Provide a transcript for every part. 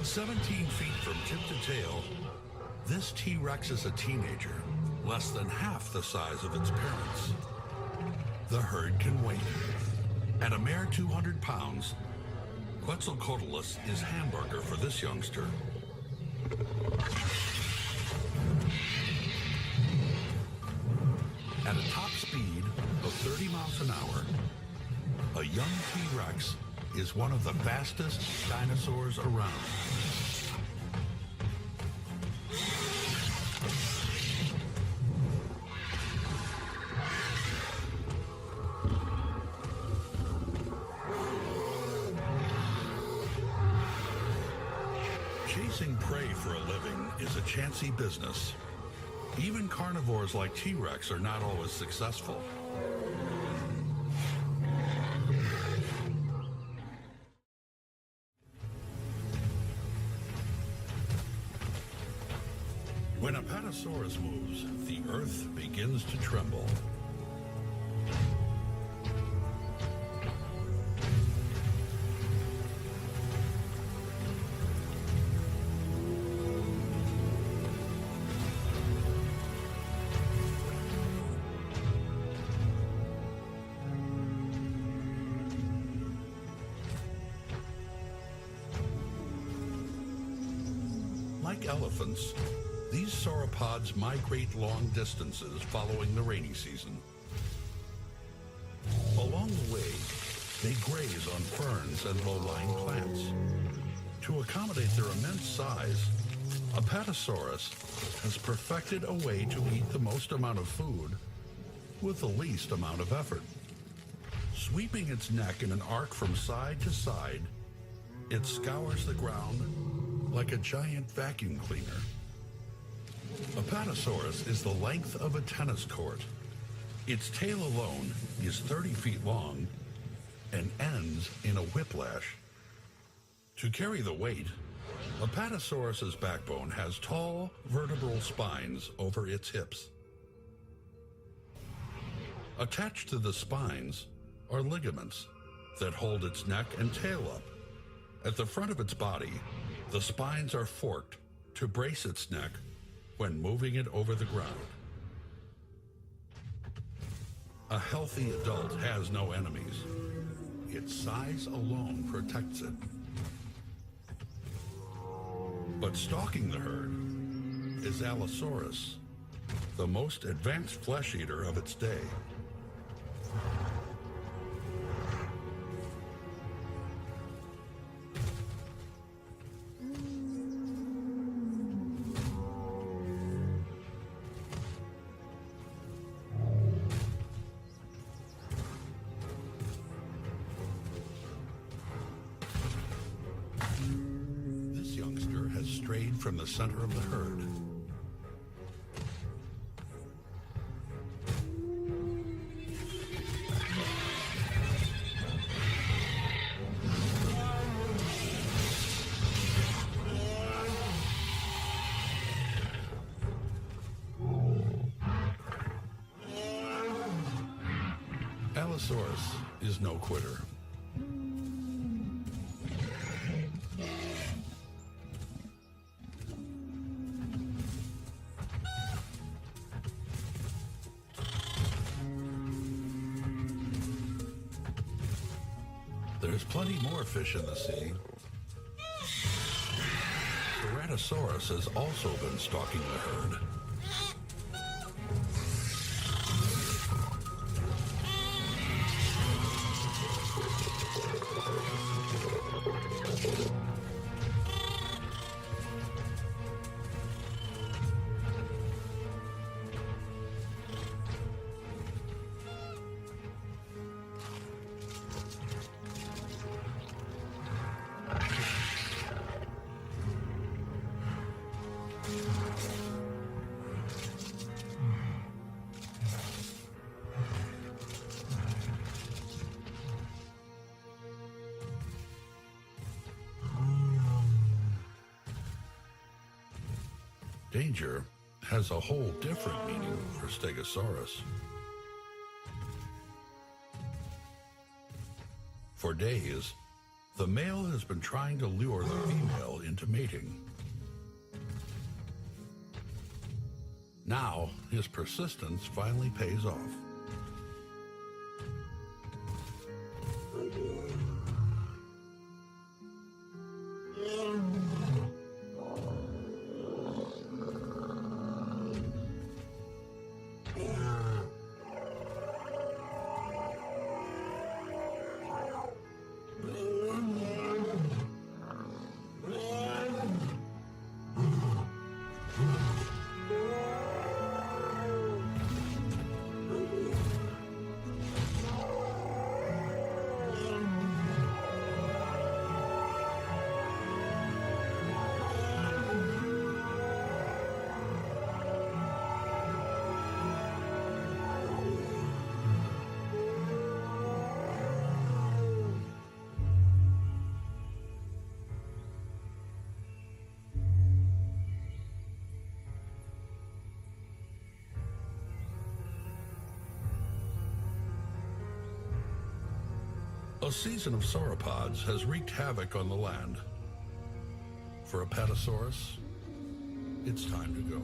17 feet from tip to tail, this T-Rex is a teenager, less than half the size of its parents. The herd can wait. At a mere 200 pounds, Quetzalcoatlus is hamburger for this youngster. At a top speed of 30 miles an hour, a young T-Rex is one of the fastest dinosaurs around. Chasing prey for a living is a chancy business. Even carnivores like T-Rex are not always successful. When a Apatosaurus moves, the earth begins to tremble. Like elephants, these sauropods migrate long distances following the rainy season. Along the way, they graze on ferns and low-lying plants. To accommodate their immense size, Apatosaurus has perfected a way to eat the most amount of food with the least amount of effort. Sweeping its neck in an arc from side to side, it scours the ground like a giant vacuum cleaner. Apatosaurus is the length of a tennis court. Its tail alone is 30 feet long and ends in a whiplash. To carry the weight, Apatosaurus's backbone has tall vertebral spines over its hips. Attached to the spines are ligaments that hold its neck and tail up. At the front of its body, the spines are forked to brace its neck when moving it over the ground. A healthy adult has no enemies. Its size alone protects it. But stalking the herd is Allosaurus, the most advanced flesh eater of its day. Strayed from the center of the herd. Allosaurus is no quitter. There's plenty more fish in the sea. Ceratosaurus has also been stalking the herd. Danger has a whole different meaning for Stegosaurus. For days, The male has been trying to lure the female into mating. Now, his persistence finally pays off. A season of sauropods has wreaked havoc on the land. For Apatosaurus, it's time to go.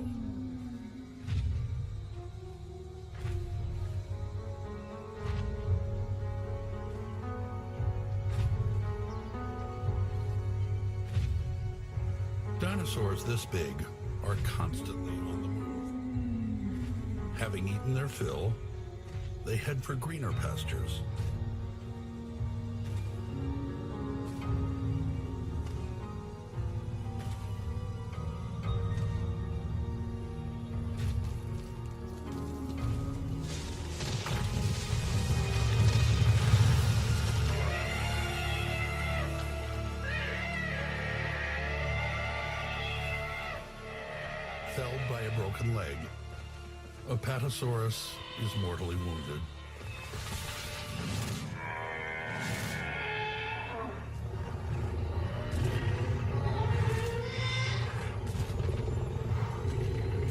Dinosaurs this big are constantly on the move. Having eaten their fill, they head for greener pastures. Felled by a broken leg, Apatosaurus is mortally wounded.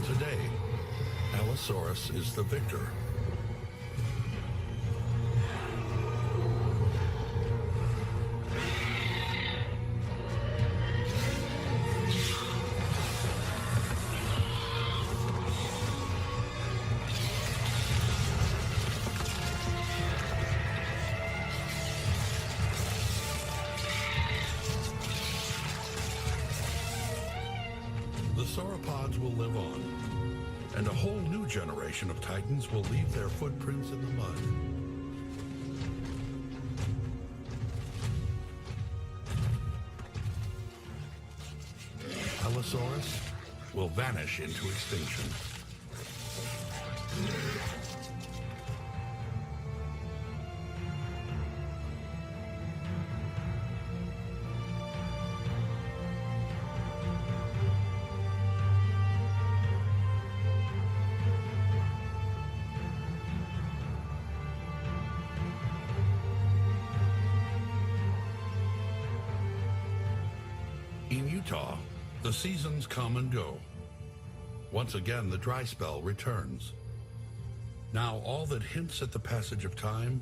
Today, Allosaurus is the victor. The sauropods will live on, and a whole new generation of titans will leave their footprints in the mud. Allosaurus will vanish into extinction. In Utah, the seasons come and go. Once again, the dry spell returns. Now, all that hints at the passage of time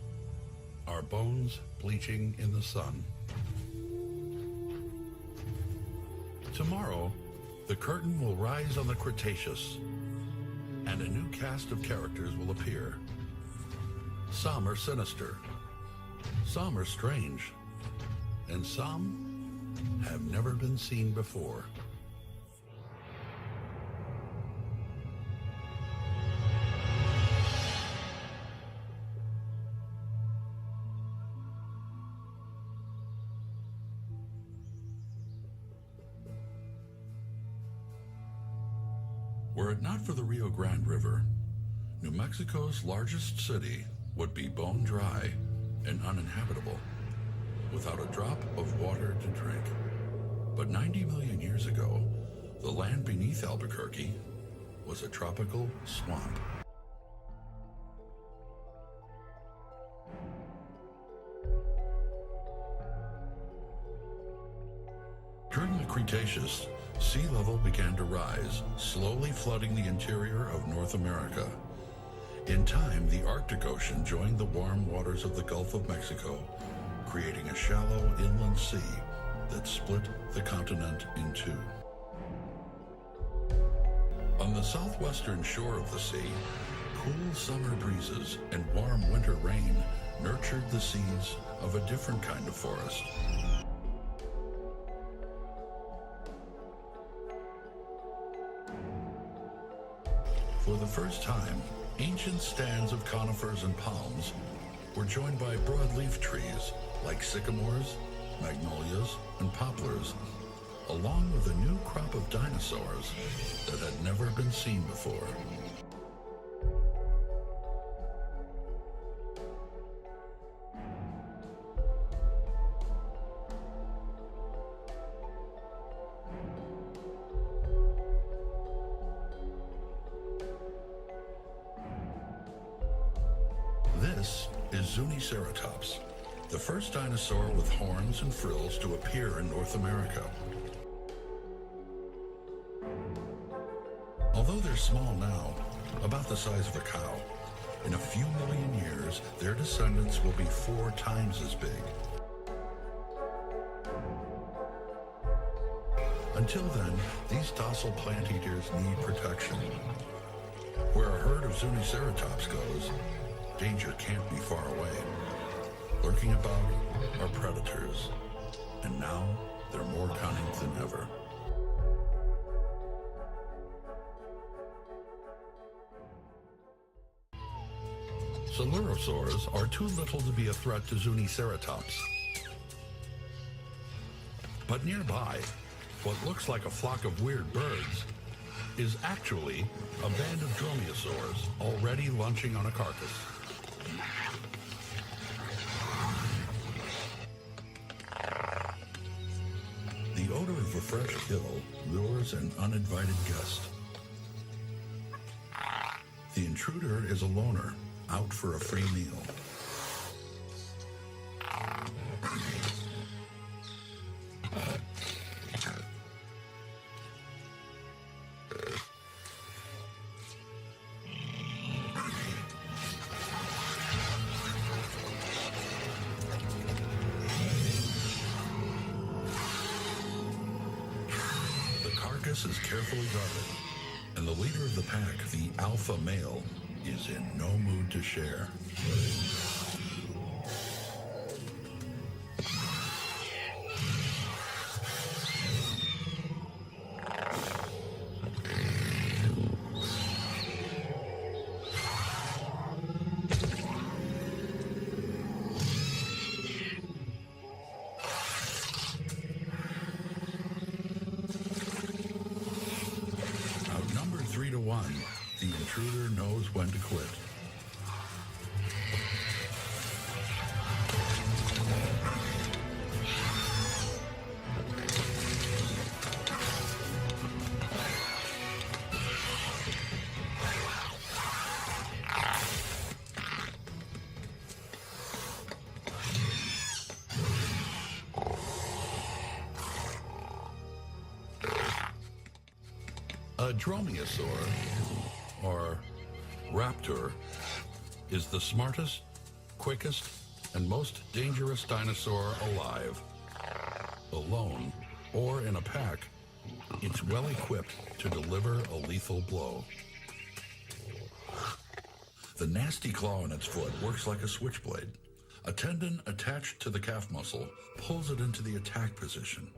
are bones bleaching in the sun. Tomorrow, the curtain will rise on the Cretaceous, and a new cast of characters will appear. Some are sinister, some are strange, and some have never been seen before. Were it not for the Rio Grande River, New Mexico's largest city would be bone dry and uninhabitable, without a drop of water to drink. But 90 million years ago, the land beneath Albuquerque was a tropical swamp. During the Cretaceous, sea level began to rise, slowly flooding the interior of North America. In time, the Arctic Ocean joined the warm waters of the Gulf of Mexico, creating a shallow inland sea that split the continent in two. On the southwestern shore of the sea, cool summer breezes and warm winter rain nurtured the seeds of a different kind of forest. For the first time, ancient stands of conifers and palms were joined by broadleaf trees like sycamores, magnolias, and poplars, along with a new crop of dinosaurs that had never been seen before. This is Zuniceratops, the first dinosaur with horns and frills to appear in North America. Although they're small now, about the size of a cow, in a few million years, their descendants will be 4 times as big. Until then, these docile plant eaters need protection. Where a herd of Zuniceratops goes, danger can't be far away. Lurking about are predators, and now they're more cunning than ever. Coelurosaurs are too little to be a threat to Zuniceratops. But nearby, what looks like a flock of weird birds is actually a band of dromaeosaurs already lunching on a carcass. The odor of a fresh kill lures an uninvited guest. The intruder is a loner, out for a free meal. Is carefully guarded, and the leader of the pack, the alpha male, is in no mood to share. The intruder knows when to quit. A dromaeosaur, or raptor, is the smartest, quickest, and most dangerous dinosaur alive. Alone, or in a pack, it's well equipped to deliver a lethal blow. The nasty claw in its foot works like a switchblade. A tendon attached to the calf muscle pulls it into the attack position.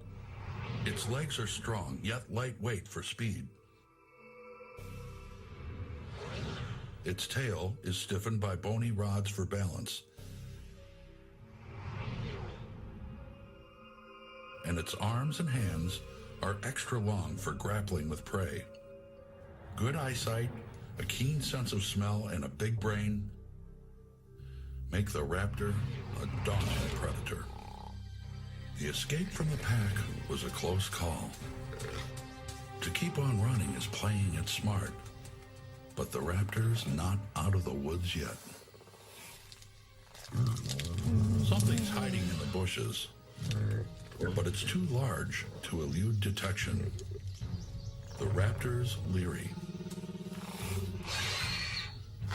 Its legs are strong, yet lightweight for speed. Its tail is stiffened by bony rods for balance, and its arms and hands are extra long for grappling with prey. Good eyesight, a keen sense of smell, and a big brain make the raptor a daunting predator. The escape from the pack was a close call. To keep on running is playing it smart. But the raptor's not out of the woods yet. Something's hiding in the bushes, but it's too large to elude detection. The raptor's leery.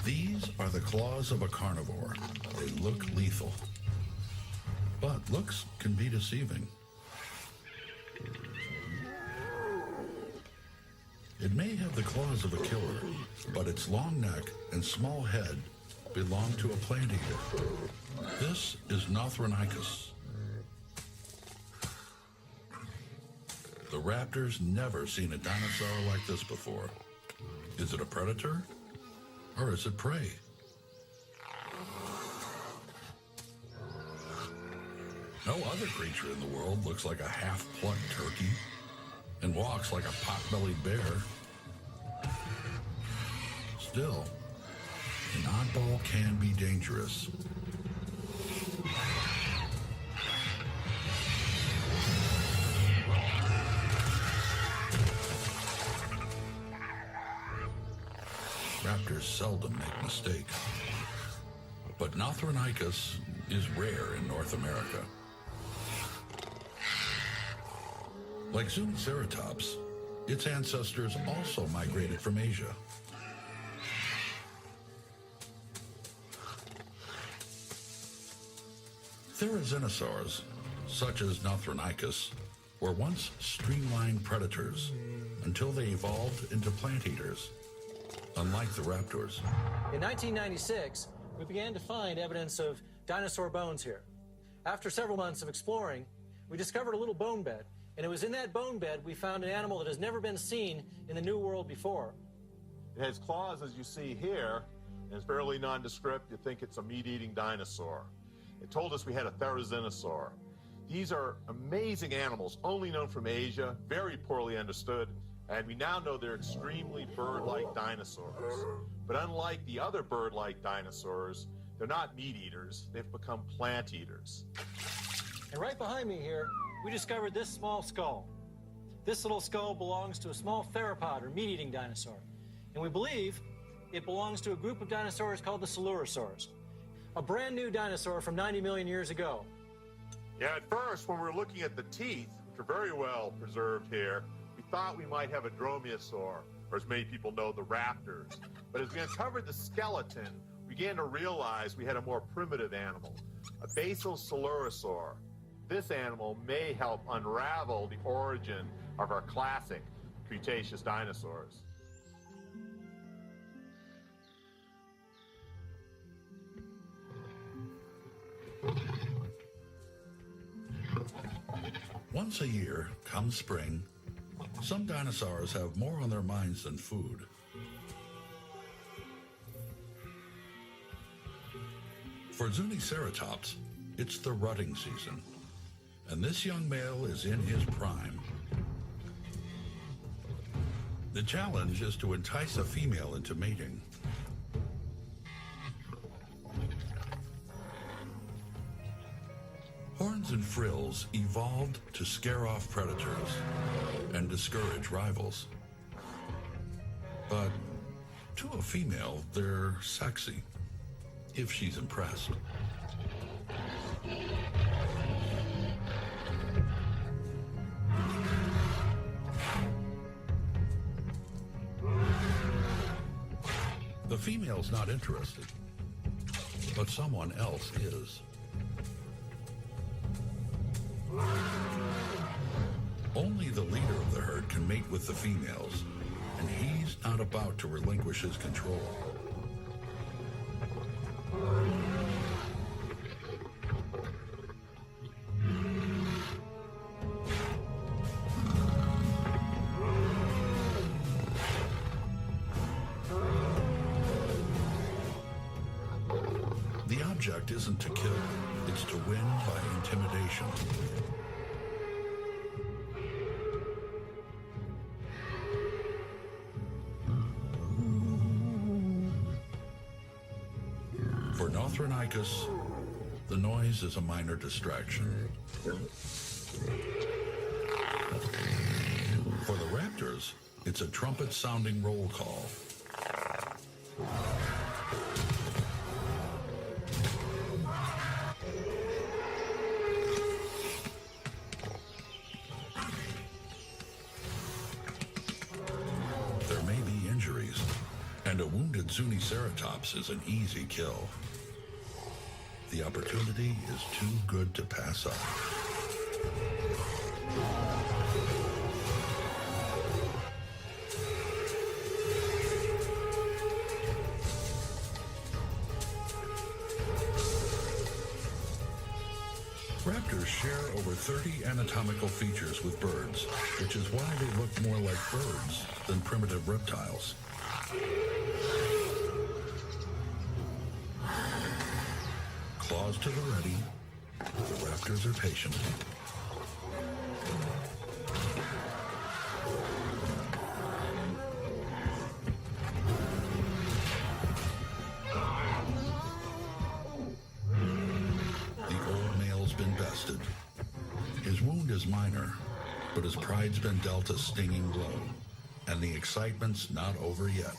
These are the claws of a carnivore. They look lethal. But looks can be deceiving. It may have the claws of a killer, but its long neck and small head belong to a plant eater. This is Nothronicus. The raptors never seen a dinosaur like this before. Is it a predator or is it prey? No other creature in the world looks like a half-plucked turkey and walks like a pot-bellied bear. Still, an oddball can be dangerous. Raptors seldom make mistakes, but Nothronicus is rare in North America. Like Zuniceratops, its ancestors also migrated from Asia. Therizinosaurs, such as Nothronicus, were once streamlined predators until they evolved into plant eaters, unlike the raptors. In 1996, we began to find evidence of dinosaur bones here. After several months of exploring, we discovered a little bone bed, and it was in that bone bed we found an animal that has never been seen in the New World before. It has claws, as you see here, and it's fairly nondescript. You think it's a meat-eating dinosaur. It told us we had a therizinosaur. These are amazing animals, only known from Asia, very poorly understood, and we now know they're extremely bird-like dinosaurs. But unlike the other bird-like dinosaurs, they're not meat eaters. They've become plant eaters. And right behind me here, we discovered this small skull. This little skull belongs to a small theropod, or meat-eating dinosaur. And we believe it belongs to a group of dinosaurs called the Coelurosaurs, a brand new dinosaur from 90 million years ago. Yeah, at first, when we were looking at the teeth, which are very well preserved here, we thought we might have a dromaeosaur, or as many people know, the raptors. But as we uncovered the skeleton, we began to realize we had a more primitive animal, a basal Coelurosaur. This animal may help unravel the origin of our classic Cretaceous dinosaurs. Once a year, come spring, some dinosaurs have more on their minds than food. For Zuniceratops, it's the rutting season, and this young male is in his prime. The challenge is to entice a female into mating. Horns and frills evolved to scare off predators and discourage rivals. But to a female, they're sexy, if she's impressed. The female's not interested, but someone else is. Only the leader of the herd can mate with the females, and he's not about to relinquish his control. The object isn't to kill, it's to win by intimidation. For Nothronicus, the noise is a minor distraction. For the raptors, it's a trumpet-sounding roll call. There may be injuries, and a wounded Zuniceratops is an easy kill. The opportunity is too good to pass up. Raptors share over 30 anatomical features with birds, which is why they look more like birds than primitive reptiles. Claws to the ready, the raptors are patient. His wound is minor, but his pride's been dealt a stinging blow, and the excitement's not over yet.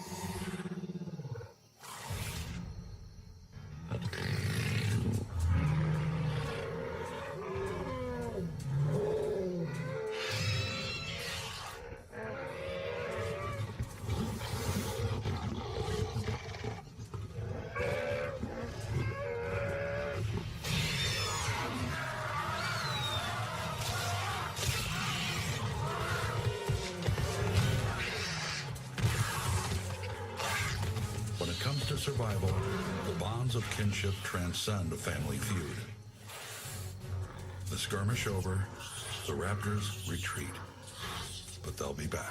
To survival, the bonds of kinship transcend a family feud. The skirmish over, the raptors retreat, but they'll be back.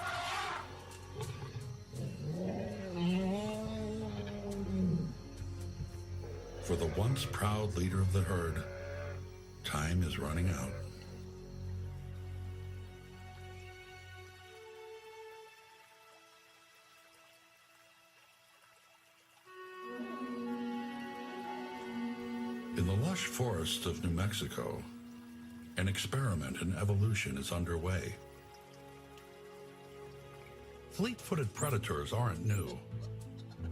For the once proud leader of the herd, time is running out. In the lush forests of New Mexico, an experiment in evolution is underway. Fleet-footed predators aren't new,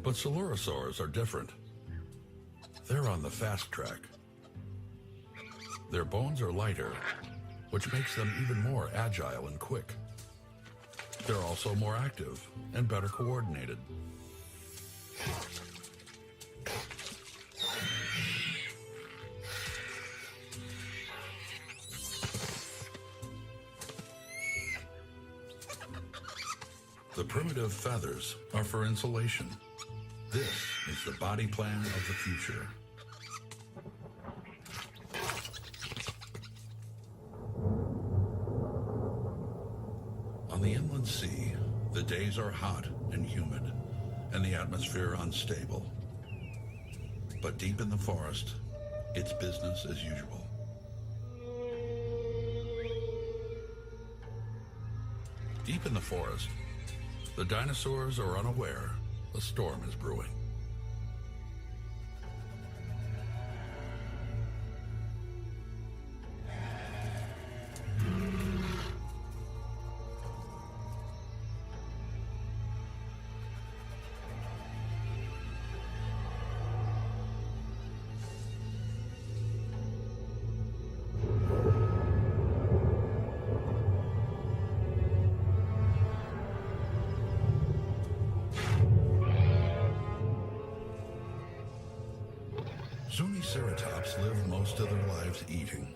but coelurosaurs are different. They're on the fast track. Their bones are lighter, which makes them even more agile and quick. They're also more active and better coordinated. The primitive feathers are for insulation. This is the body plan of the future. On the inland sea, the days are hot and humid, and the atmosphere unstable. But deep in the forest, it's business as usual. Deep in the forest, the dinosaurs are unaware a storm is brewing. Zuniceratops live most of their lives eating.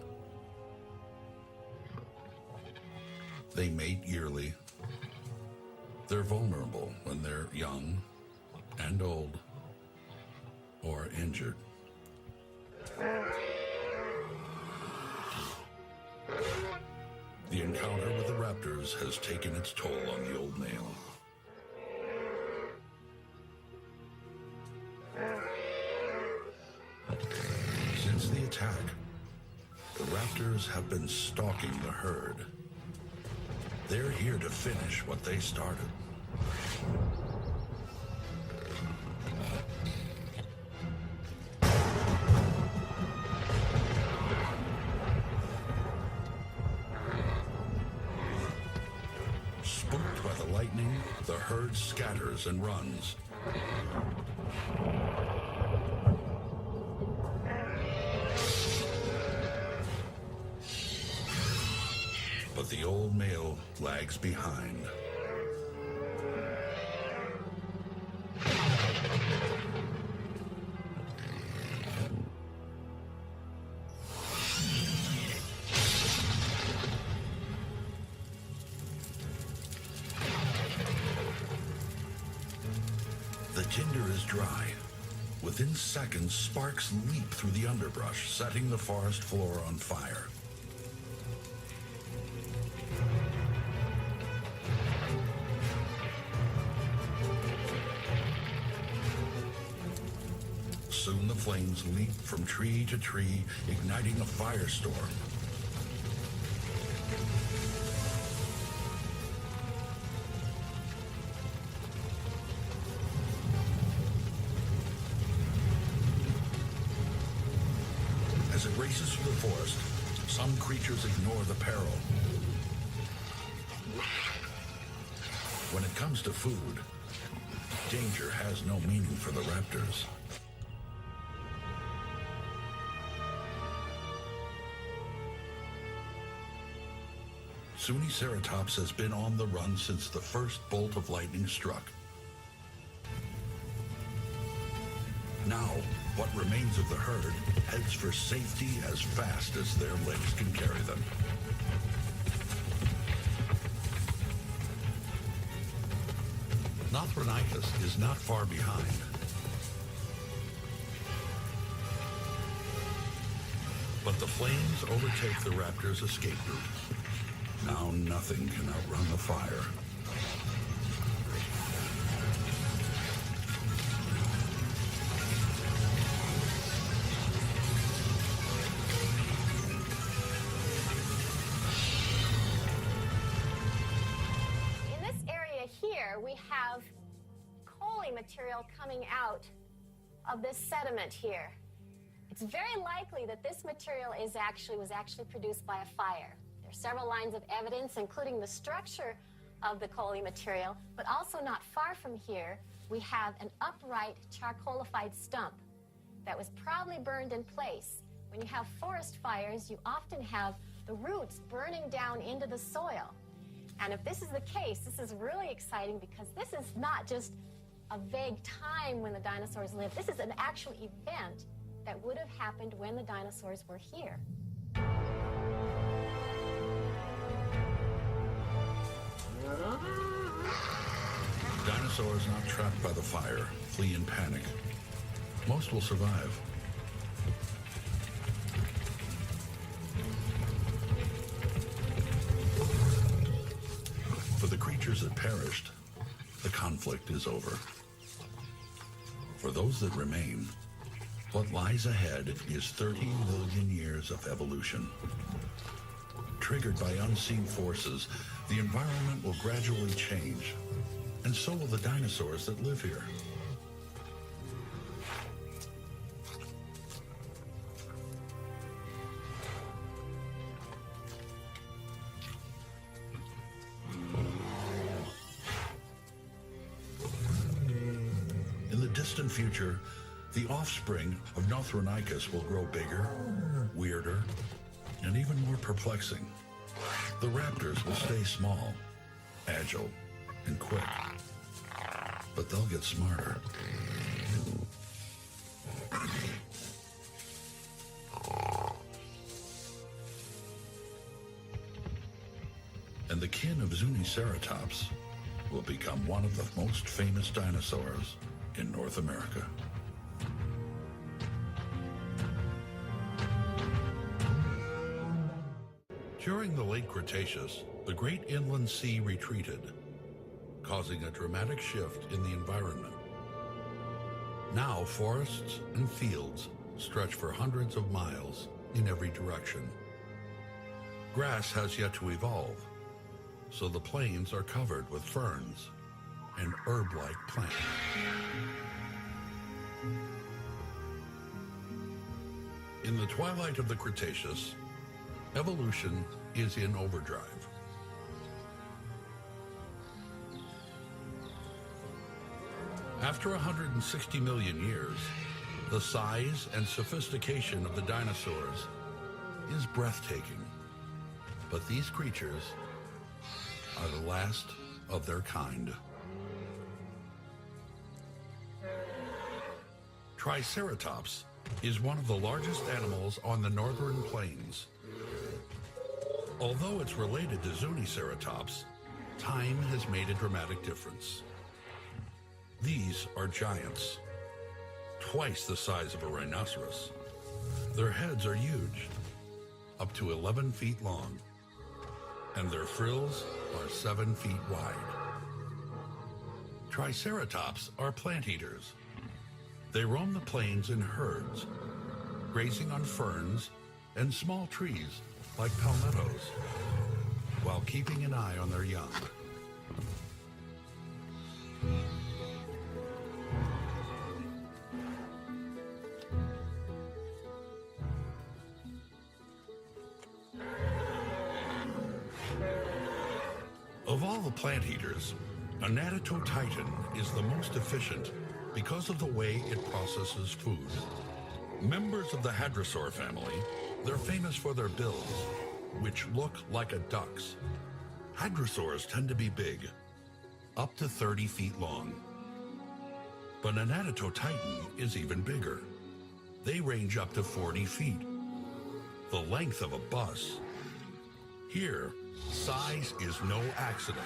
They mate yearly. They're vulnerable when they're young and old or injured. The encounter with the raptors has taken its toll on the old male. Since the attack, the raptors have been stalking the herd. They're here to finish what they started. Spooked by the lightning, the herd scatters and runs. But the old male lags behind. is dry. Within seconds, sparks leap through the underbrush, setting the forest floor on fire. Soon the flames leap from tree to tree, igniting a firestorm. As it races through the forest, some creatures ignore the peril. When it comes to food, danger has no meaning for the raptors. Ceratops has been on the run since the first bolt of lightning struck. Now, what remains of the herd heads for safety as fast as their legs can carry them. Nothronicus is not far behind. But the flames overtake the raptor's escape route. Now nothing can outrun the fire. In this area here, we have coaly material coming out of this sediment here. It's very likely that this material was actually produced by a fire. There are several lines of evidence, including the structure of the coaly material, but also not far from here, we have an upright charcoalified stump that was probably burned in place. When you have forest fires, you often have the roots burning down into the soil. And if this is the case, this is really exciting because this is not just a vague time when the dinosaurs lived. This is an actual event that would have happened when the dinosaurs were here. Dinosaurs not trapped by the fire flee in panic. Most will survive. For the creatures that perished, the conflict is over. For those that remain, what lies ahead is 30 million years of evolution. Triggered by unseen forces, the environment will gradually change, and so will the dinosaurs that live here. In the distant future, the offspring of Nothronicus will grow bigger, weirder, and even more perplexing. The raptors will stay small, agile, and quick, but they'll get smarter. And the kin of Zuniceratops will become one of the most famous dinosaurs in North America. During the late Cretaceous, the great inland sea retreated, causing a dramatic shift in the environment. Now forests and fields stretch for hundreds of miles in every direction. Grass has yet to evolve, so the plains are covered with ferns and herb-like plants. In the twilight of the Cretaceous, evolution is in overdrive. After 160 million years, the size and sophistication of the dinosaurs is breathtaking. But these creatures are the last of their kind. Triceratops is one of the largest animals on the northern plains. Although it's related to Zuniceratops, time has made a dramatic difference. These are giants, twice the size of a rhinoceros. Their heads are huge, up to 11 feet long, and their frills are 7 feet wide. Triceratops are plant eaters. They roam the plains in herds, grazing on ferns and small trees like palmettos, while keeping an eye on their young. Of all the plant eaters, Anatotitan is the most efficient because of the way it processes food. Members of the hadrosaur family, they're famous for their bills, which look like a duck's. Hadrosaurs tend to be big, up to 30 feet long. But Anatotitan is even bigger. They range up to 40 feet, the length of a bus. Here, size is no accident.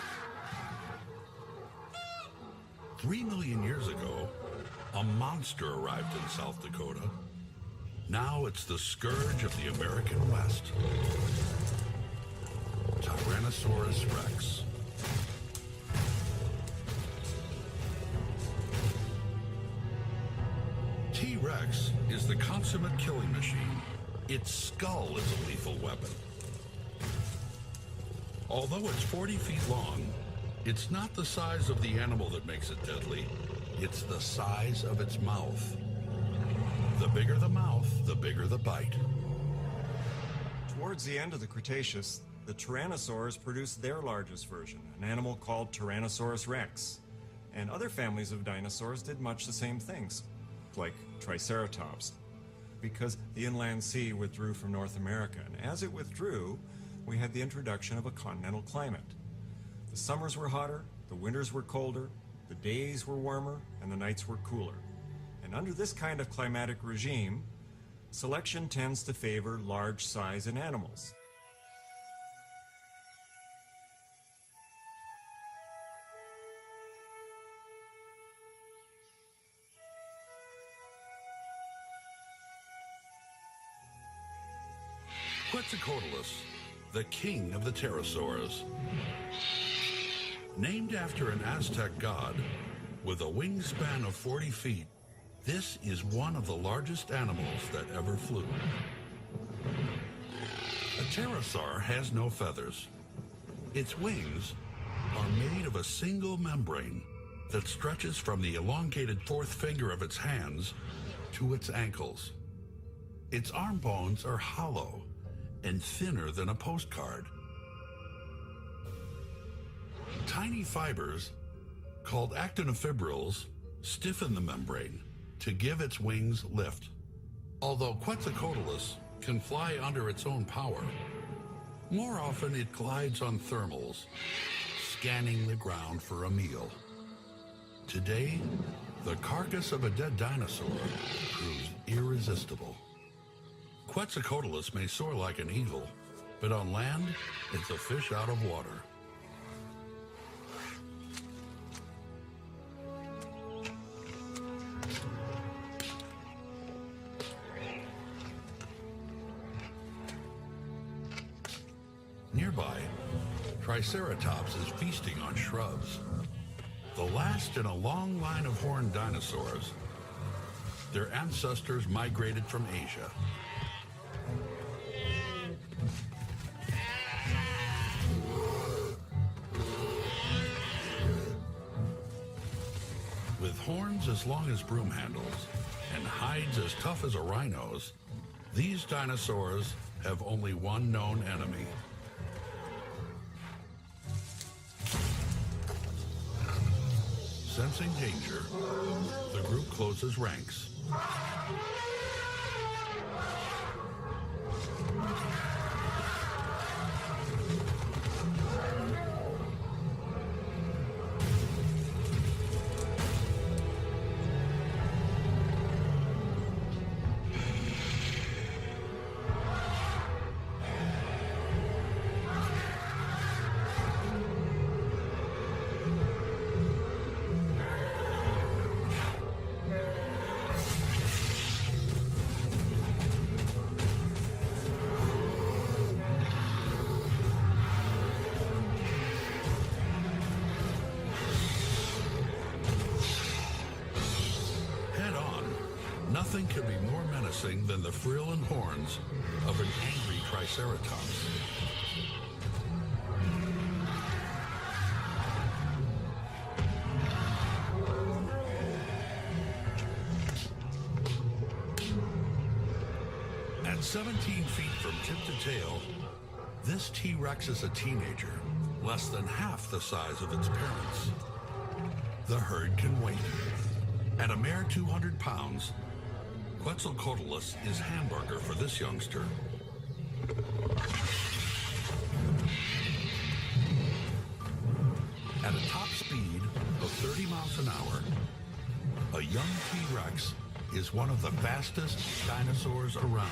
3 million years ago, a monster arrived in South Dakota. Now it's the scourge of the American West. Tyrannosaurus Rex. T-Rex is the consummate killing machine. Its skull is a lethal weapon. Although it's 40 feet long, it's not the size of the animal that makes it deadly. It's the size of its mouth. The bigger the mouth, the bigger the bite. Towards the end of the Cretaceous, the tyrannosaurs produced their largest version, an animal called Tyrannosaurus rex. And other families of dinosaurs did much the same things, like Triceratops, because the inland sea withdrew from North America. And as it withdrew, we had the introduction of a continental climate. The summers were hotter, the winters were colder, the days were warmer, and the nights were cooler. And under this kind of climatic regime, selection tends to favor large size in animals. Quetzalcoatlus, the king of the pterosaurs. Named after an Aztec god with a wingspan of 40 feet, this is one of the largest animals that ever flew. A pterosaur has no feathers. Its wings are made of a single membrane that stretches from the elongated fourth finger of its hands to its ankles. Its arm bones are hollow and thinner than a postcard. Tiny fibers, called actinofibrils, stiffen the membrane to give its wings lift. Although Quetzalcoatlus can fly under its own power, more often it glides on thermals, scanning the ground for a meal. Today, the carcass of a dead dinosaur proves irresistible. Quetzalcoatlus may soar like an eagle, but on land, it's a fish out of water. Nearby, Triceratops is feasting on shrubs. The last in a long line of horned dinosaurs. Their ancestors migrated from Asia. With horns as long as broom handles and hides as tough as a rhino's, these dinosaurs have only one known enemy. Sensing danger, the group closes ranks. Nothing could be more menacing than the frill and horns of an angry triceratops. At 17 feet from tip to tail, this T-Rex is a teenager, less than half the size of its parents. The herd can wait. At a mere 200 pounds, Quetzalcoatlus is hamburger for this youngster. At a top speed of 30 miles an hour, a young T-Rex is one of the fastest dinosaurs around.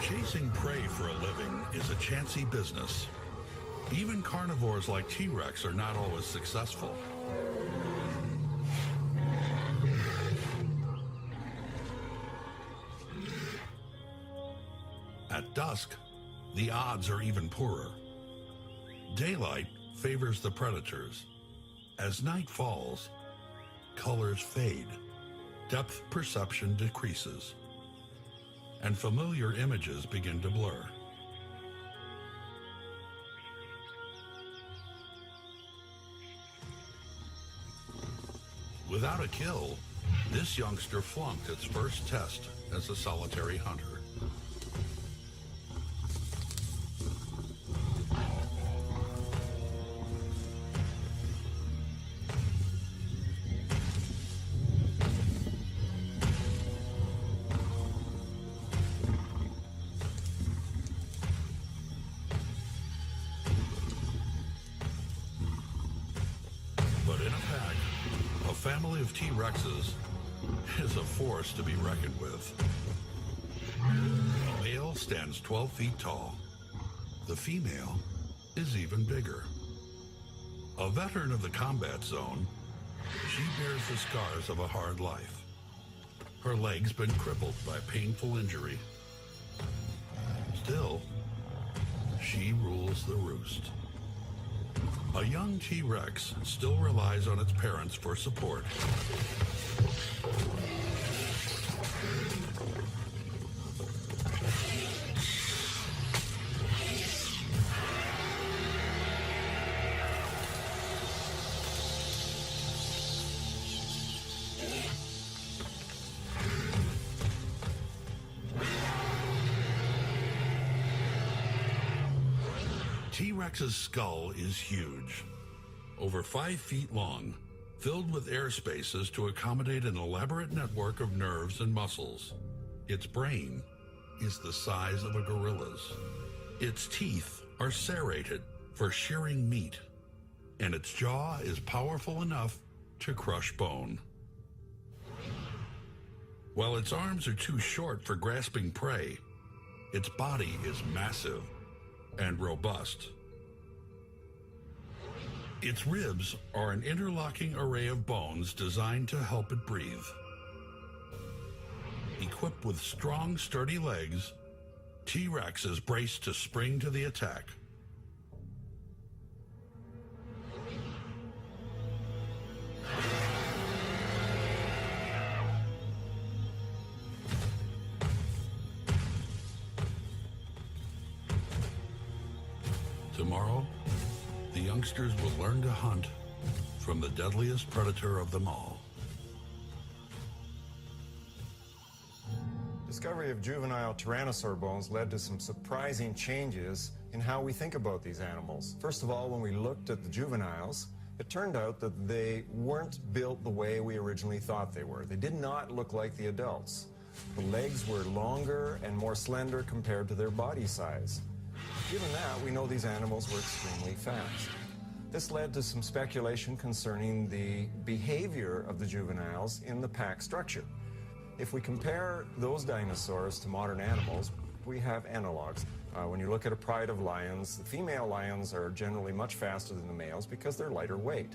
Chasing prey for a living is a chancy business. Even carnivores like T-Rex are not always successful. At dusk, the odds are even poorer. Daylight favors the predators. As night falls, colors fade, depth perception decreases, and familiar images begin to blur. Without a kill, this youngster flunked its first test as a solitary hunter. A family of T-Rexes is a force to be reckoned with. The male stands 12 feet tall. The female is even bigger. A veteran of the combat zone, she bears the scars of a hard life. Her leg's been crippled by painful injury. Still, she rules the roost. A young T-Rex still relies on its parents for support. T-Rex's skull is huge, over 5 feet long, filled with air spaces to accommodate an elaborate network of nerves and muscles. Its brain is the size of a gorilla's. Its teeth are serrated for shearing meat, and its jaw is powerful enough to crush bone. While its arms are too short for grasping prey, its body is massive and robust. Its ribs are an interlocking array of bones designed to help it breathe. Equipped with strong, sturdy legs, T-Rex is braced to spring to the attack. Tomorrow, the youngsters will learn to hunt from the deadliest predator of them all. Discovery of juvenile tyrannosaur bones led to some surprising changes in how we think about these animals. First of all, when we looked at the juveniles, it turned out that they weren't built the way we originally thought they were. They did not look like the adults. The legs were longer and more slender compared to their body size. Given that, we know these animals were extremely fast. This led to some speculation concerning the behavior of the juveniles in the pack structure. If we compare those dinosaurs to modern animals, we have analogs. When you look at a pride of lions, the female lions are generally much faster than the males because they're lighter weight.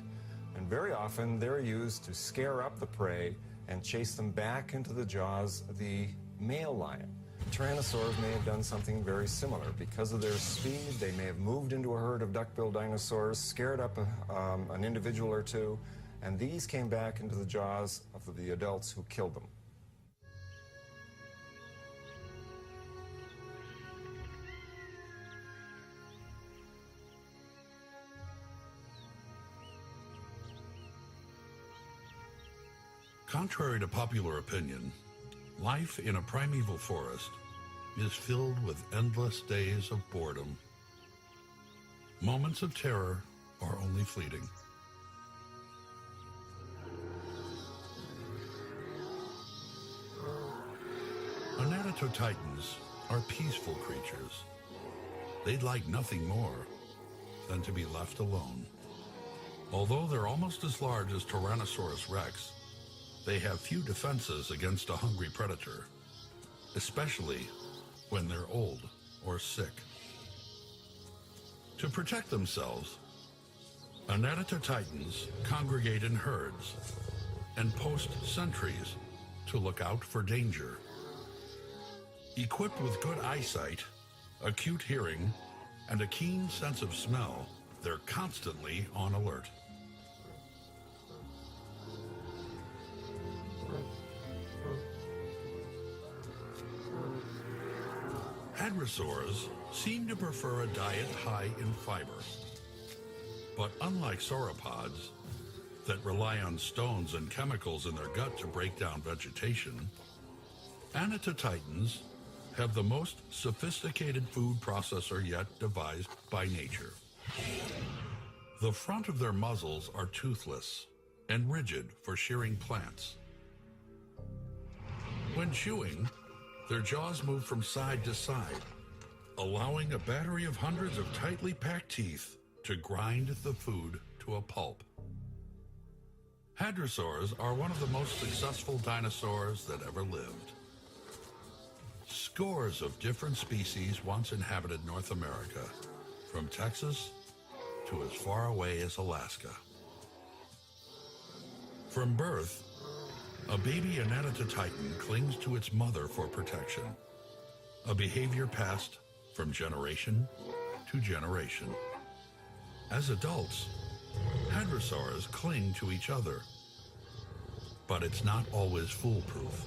And very often they're used to scare up the prey and chased them back into the jaws of the male lion. Tyrannosaurs may have done something very similar. Because of their speed, they may have moved into a herd of duck-billed dinosaurs, scared up an individual or two, and these came back into the jaws of the adults who killed them. Contrary to popular opinion, life in a primeval forest is filled with endless days of boredom. Moments of terror are only fleeting. Titans are peaceful creatures. They'd like nothing more than to be left alone. Although they're almost as large as Tyrannosaurus rex, they have few defenses against a hungry predator, especially when they're old or sick. To protect themselves, Titans congregate in herds and post sentries to look out for danger. Equipped with good eyesight, acute hearing, and a keen sense of smell, they're constantly on alert. Hadrosaurs seem to prefer a diet high in fiber. But unlike sauropods, that rely on stones and chemicals in their gut to break down vegetation, Titans have the most sophisticated food processor yet devised by nature. The front of their muzzles are toothless and rigid for shearing plants. When chewing, their jaws move from side to side, allowing a battery of hundreds of tightly packed teeth to grind the food to a pulp. Hadrosaurs are one of the most successful dinosaurs that ever lived. Scores of different species once inhabited North America, from Texas to as far away as Alaska. From birth, a baby Titan clings to its mother for protection, a behavior passed from generation to generation. As adults, hadrosaurs cling to each other, but it's not always foolproof.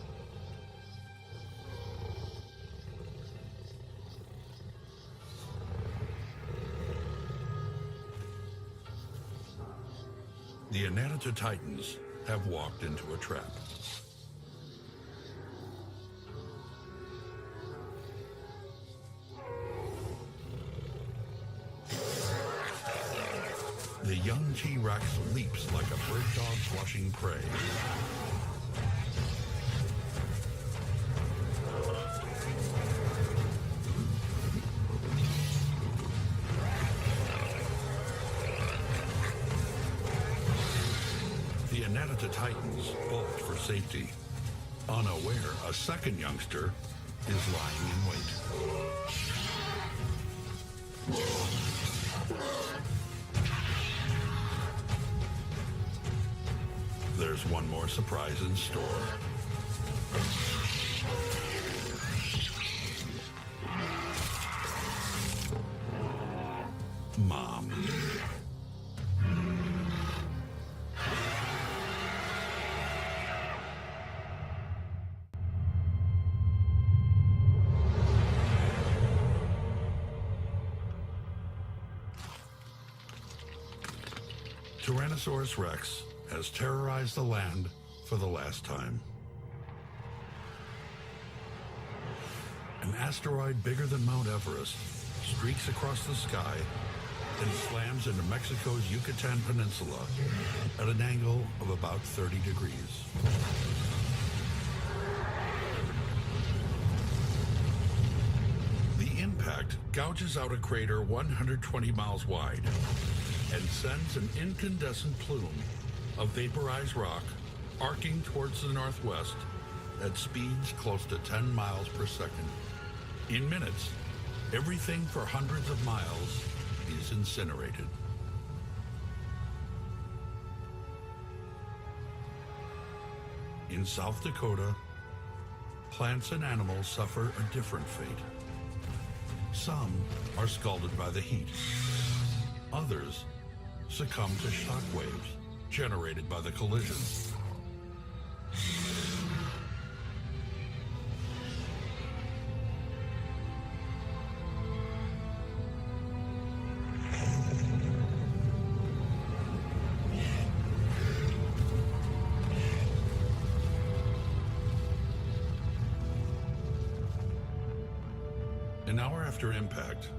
The Titans have walked into a trap. The young T-Rex leaps like a bird dog flushing prey. The Titans bolt for safety. Unaware, a second youngster is lying in wait. There's one more surprise in store. Mom. Tyrannosaurus rex has terrorized the land for the last time. An asteroid bigger than Mount Everest streaks across the sky and slams into Mexico's Yucatan Peninsula at an angle of about 30 degrees. The impact gouges out a crater 120 miles wide and sends an incandescent plume of vaporized rock arcing towards the northwest at speeds close to 10 miles per second. In minutes, everything for hundreds of miles is incinerated. In South Dakota, plants and animals suffer a different fate. Some are scalded by the heat. Others succumb to shock waves generated by the collisions. An hour after impact,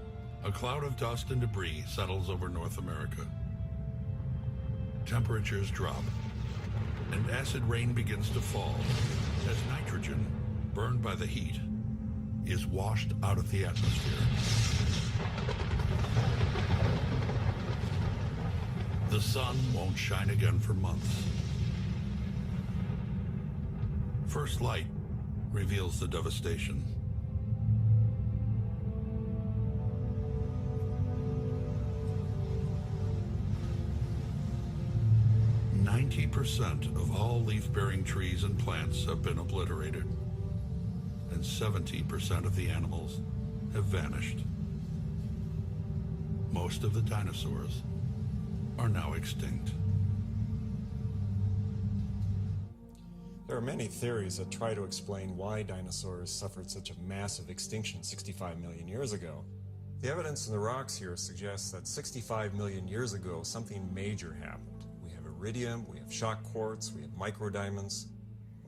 a cloud of dust and debris settles over North America. Temperatures drop, and acid rain begins to fall as nitrogen, burned by the heat, is washed out of the atmosphere. The sun won't shine again for months. First light reveals the devastation. 90% of all leaf-bearing trees and plants have been obliterated, and 70% of the animals have vanished. Most of the dinosaurs are now extinct. There are many theories that try to explain why dinosaurs suffered such a massive extinction 65 million years ago. The evidence in the rocks here suggests that 65 million years ago, something major happened. We have iridium, we have shock quartz, we have microdiamonds.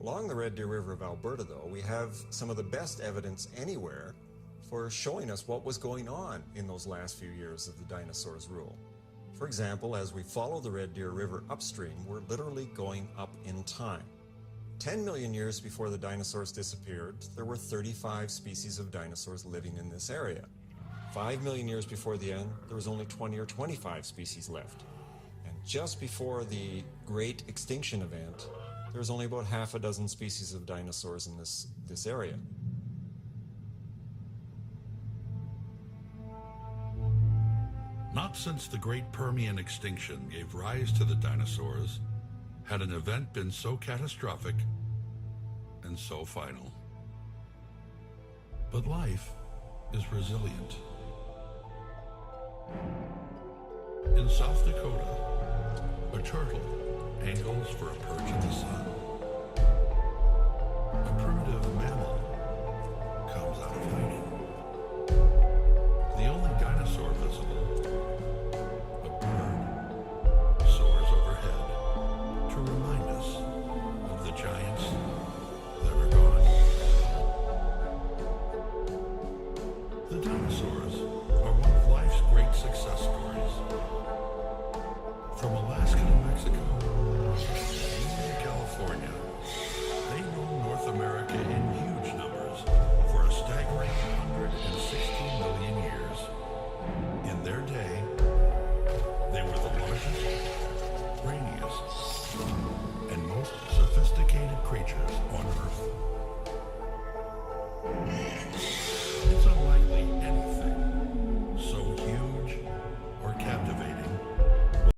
Along the Red Deer River of Alberta, though, we have some of the best evidence anywhere for showing us what was going on in those last few years of the dinosaurs' rule. For example, as we follow the Red Deer River upstream, we're literally going up in time. 10 million years before the dinosaurs disappeared, there were 35 species of dinosaurs living in this area. 5 million years before the end, there was only 20 or 25 species left. And just before the Great Extinction Event, there was only about half a dozen species of dinosaurs in this area. Not since the Great Permian extinction gave rise to the dinosaurs had an event been so catastrophic and so final. But life is resilient. In South Dakota, a turtle angles for a perch in the sun. A primitive